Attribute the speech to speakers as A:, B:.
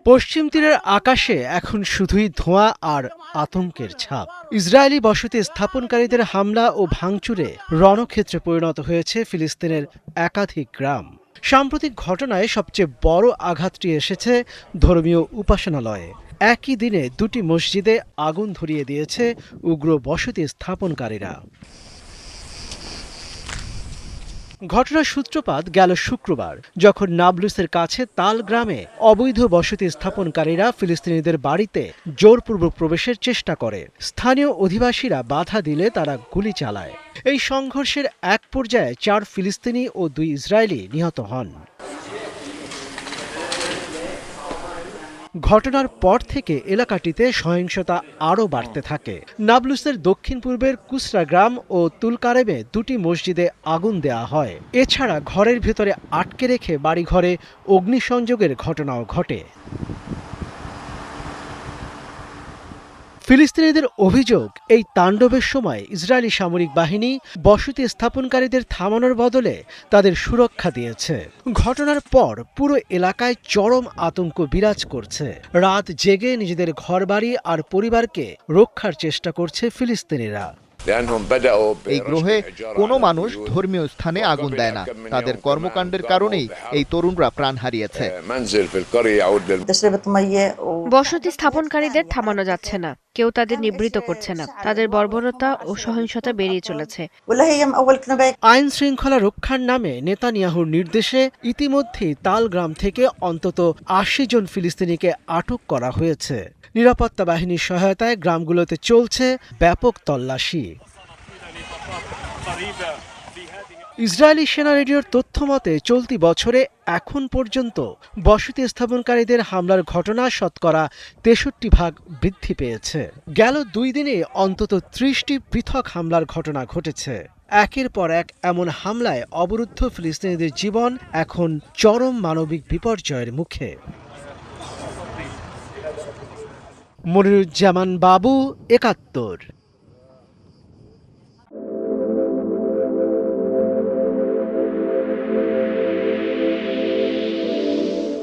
A: পশ্চিম তীরের আকাশে এখন শুধুই ধোঁয়া আর আতঙ্কের ছাপ। ইসরায়েলি বসতি স্থাপনকারীদের হামলা ও ভাঙচুরে রণক্ষেত্রে পরিণত হয়েছে ফিলিস্তিনের একাধিক গ্রাম। সাম্প্রতিক ঘটনায় সবচেয়ে বড় আঘাতটি এসেছে ধর্মীয় উপাসনালয়ে। একই দিনে দুটি মসজিদে আগুন ধরিয়ে দিয়েছে উগ্র বসতি স্থাপনকারীরা। ঘটনার সূত্রপাত গেল শুক্রবার, যখন নাবলুসের কাছে তাল গ্রামে অবৈধ বসতি স্থাপনকারীরা ফিলিস্তিনিদের বাড়িতে জোরপূর্বক প্রবেশের চেষ্টা করে। স্থানীয় অধিবাসীরা বাধা দিলে তারা গুলি চালায়। এই সংঘর্ষের এক পর্যায়ে 4 ফিলিস্তিনি ও 2 ইসরায়েলি নিহত হন। ঘটনার পর থেকে এলাকাটিতে সহিংসতা আরও বাড়তে থাকে। নাবলুসের দক্ষিণ পূর্বের কুসরা গ্রাম ও তুলকারেমে দুটি মসজিদে আগুন দেওয়া হয়। এছাড়া ঘরের ভেতরে আটকে রেখে বাড়িঘরে অগ্নিসংযোগের ঘটনাও ঘটে। ফিলিস্তিনিদের অভিযোগ, এই তাণ্ডবের সময় ইসরায়েলি সামরিক বাহিনী বসতি স্থাপনকারীদের থামানোর বদলে তাদের সুরক্ষা দিয়েছে। ঘটনার পর পুরো এলাকায় চরম আতঙ্ক বিরাজ করছে। রাত জেগে নিজেদের ঘরবাড়ি আর পরিবারকে রক্ষার চেষ্টা করছে ফিলিস্তিনিরা।
B: এই গ্রহে কোনো মানুষ ধর্মীয় স্থানে আগুন দেয় না। তাদের কর্মকাণ্ডের কারণেই এই তরুণরা প্রাণ হারিয়েছে।
C: বসতি স্থাপনকারীদের থামানো যাচ্ছে না, কেউ তাদের নিবৃত করছে না। তাদের বর্বরতা ও সহিংসতা বেরিয়ে চলেছে।
A: আইন শৃঙ্খলা রক্ষার নামে নেতানিয়াহুর নির্দেশে ইতিমধ্যেই তাল গ্রাম থেকে অন্তত 80 জন ফিলিস্তিনিকে আটক করা হয়েছে। নিরাপত্তা বাহিনীর সহায়তায় গ্রামগুলোতে চলছে ব্যাপক তল্লাশি। ইসরায়েলি সেনা রেডিওর তথ্য মতে চলতি বছরে এখন পর্যন্ত বসতি স্থাপনকারীদের হামলার ঘটনা শতকরা 63% বৃদ্ধি পেয়েছে। গেল 2 দিনে অন্তত 30টি পৃথক হামলার ঘটনা ঘটেছে। একের পর এক এমন হামলায় অবরুদ্ধ ফিলিস্তিনিদের জীবন এখন চরম মানবিক বিপর্যয়ের মুখে। মনিরুজ্জামান বাবু, ৭১।